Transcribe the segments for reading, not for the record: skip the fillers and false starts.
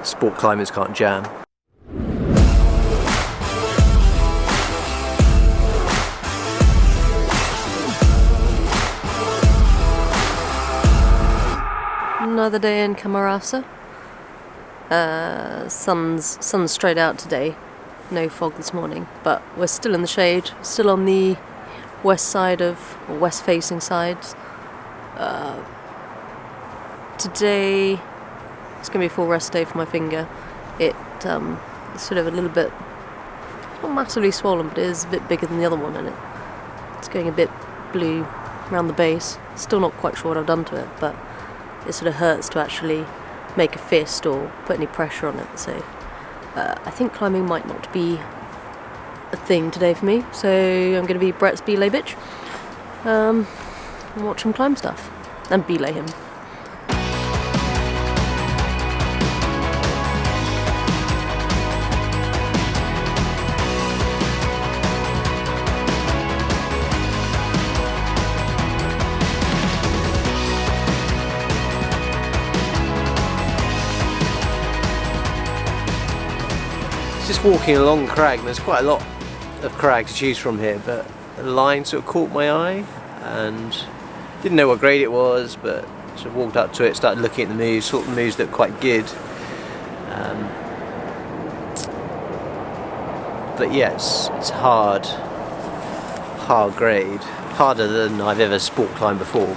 sport climbers can't jam. Another day in Camarasa. Sun's straight out today. No fog this morning, but we're still in the shade, still on the west side of, or west facing sides. Today it's going to be a full rest day for my finger. It's sort of a little bit, not massively swollen, but it is a bit bigger than the other one, and it's going a bit blue around the base. Still not quite sure what I've done to it, but it sort of hurts to actually make a fist or put any pressure on it. So I think climbing might not be a thing today for me, so I'm going to be Brett's belay bitch and watch him climb stuff and belay him. Just walking along the crag, and there's quite a lot of crag to choose from here, but a line sort of caught my eye and didn't know what grade it was, but sort of walked up to it, started looking at the moves, thought the moves looked quite good. But yes, it's hard grade, harder than I've ever sport climbed before.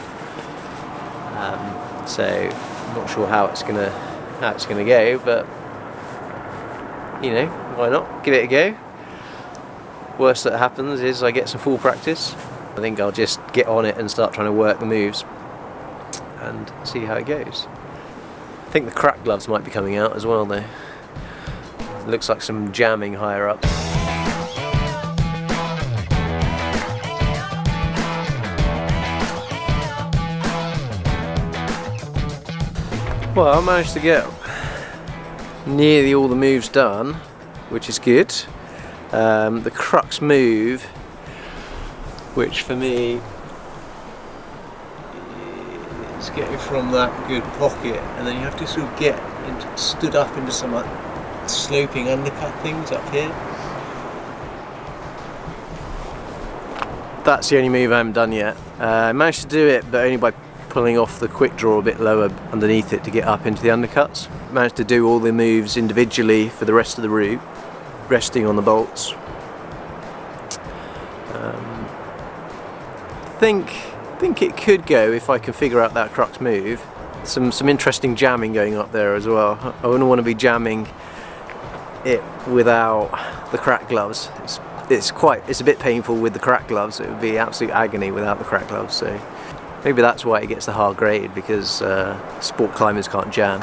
So I'm not sure how it's gonna go, but you know, why not? Give it a go. Worst that happens is I get some full practice. I think I'll just get on it and start trying to work the moves and see how it goes. I think the crack gloves might be coming out as well though. It looks like some jamming higher up. Well, I managed to get nearly all the moves done, which is good. The crux move, which for me is getting from that good pocket, and then you have to sort of get stood up into some like sloping undercut things up here. That's the only move I haven't done yet. I managed to do it, but only by pulling off the quick draw a bit lower underneath it to get up into the undercuts. Managed to do all the moves individually for the rest of the route, resting on the bolts. Think it could go if I can figure out that crux move. Some interesting jamming going up there as well. I wouldn't want to be jamming it without the crack gloves. It's a bit painful with the crack gloves. It would be absolute agony without the crack gloves. So maybe that's why it gets the hard grade, because sport climbers can't jam.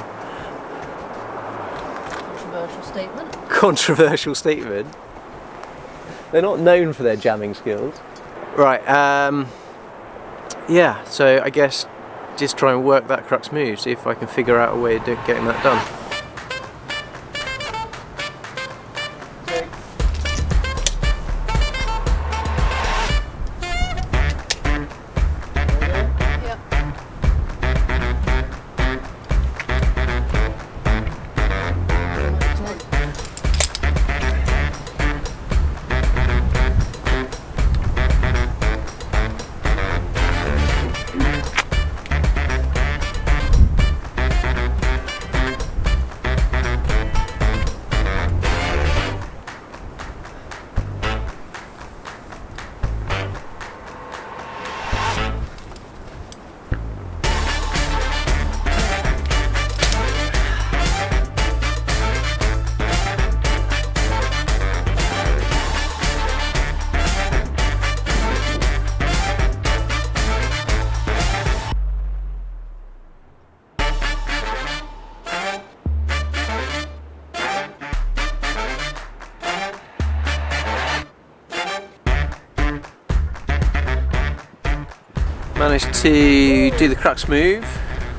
Controversial statement. Controversial statement. They're not known for their jamming skills. Right, yeah, so I guess just try and work that crux move, see if I can figure out a way of getting that done. Managed to do the crux move,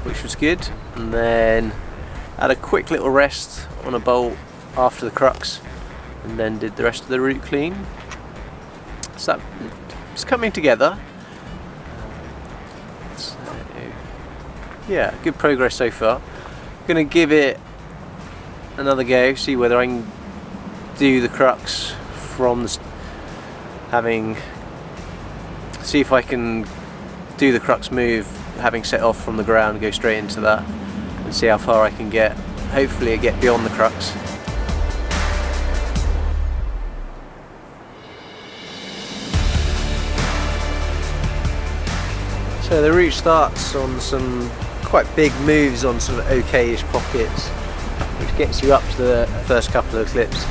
which was good, and then had a quick little rest on a bolt after the crux, and then did the rest of the route clean. So it's coming together. So, yeah, good progress so far. I'm going to give it another go, see whether I can do the crux from the see if I can do the crux move having set off from the ground, go straight into that and see how far I can get. Hopefully get beyond the crux. So the route starts on some quite big moves on sort of okay-ish pockets, which gets you up to the first couple of clips.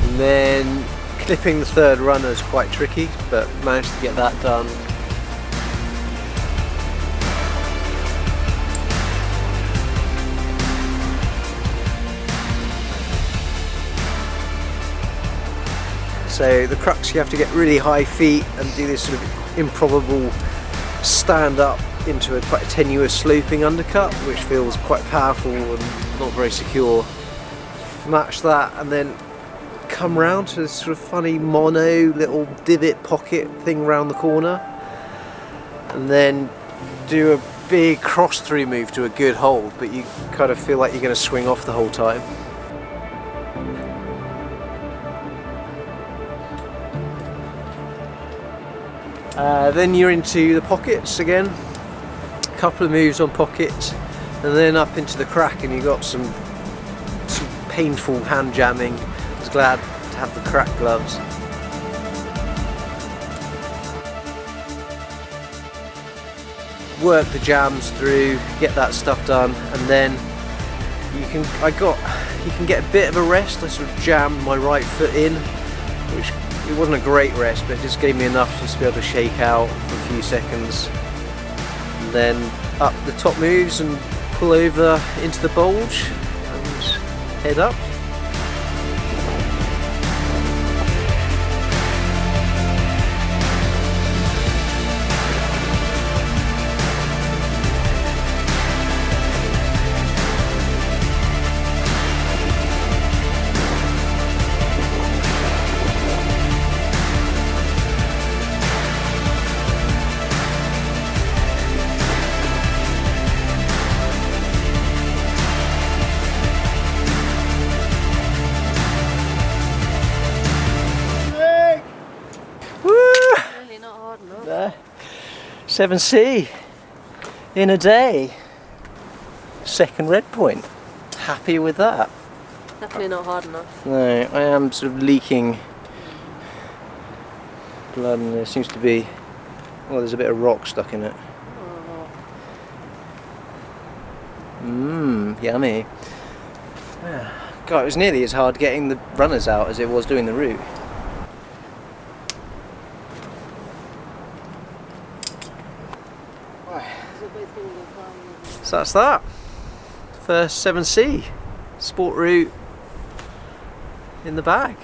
And then clipping the third runner is quite tricky, but managed to get that done. So the crux, you have to get really high feet and do this sort of improbable stand up into a quite tenuous sloping undercut, which feels quite powerful and not very secure. Match that and then come round to this sort of funny mono little divot pocket thing around the corner, and then do a big cross through move to a good hold, but you kind of feel like you're going to swing off the whole time. Then you're into the pockets again, a couple of moves on pockets, and then up into the crack, and you got some painful hand jamming. I was glad to have the crack gloves. Work the jams through, get that stuff done, and then you can get a bit of a rest. I sort of jammed my right foot in, which it wasn't a great rest, but it just gave me enough just to be able to shake out for a few seconds. And then up the top moves and pull over into the bulge and head up. Really not hard enough. 7C in a day. Second Redpoint. Happy with that. Definitely not hard enough. No, I am sort of leaking blood, and there seems to be, well, there's a bit of rock stuck in it. Yummy. God, it was nearly as hard getting the runners out as it was doing the route. So that's that. First 7C sport route in the bag.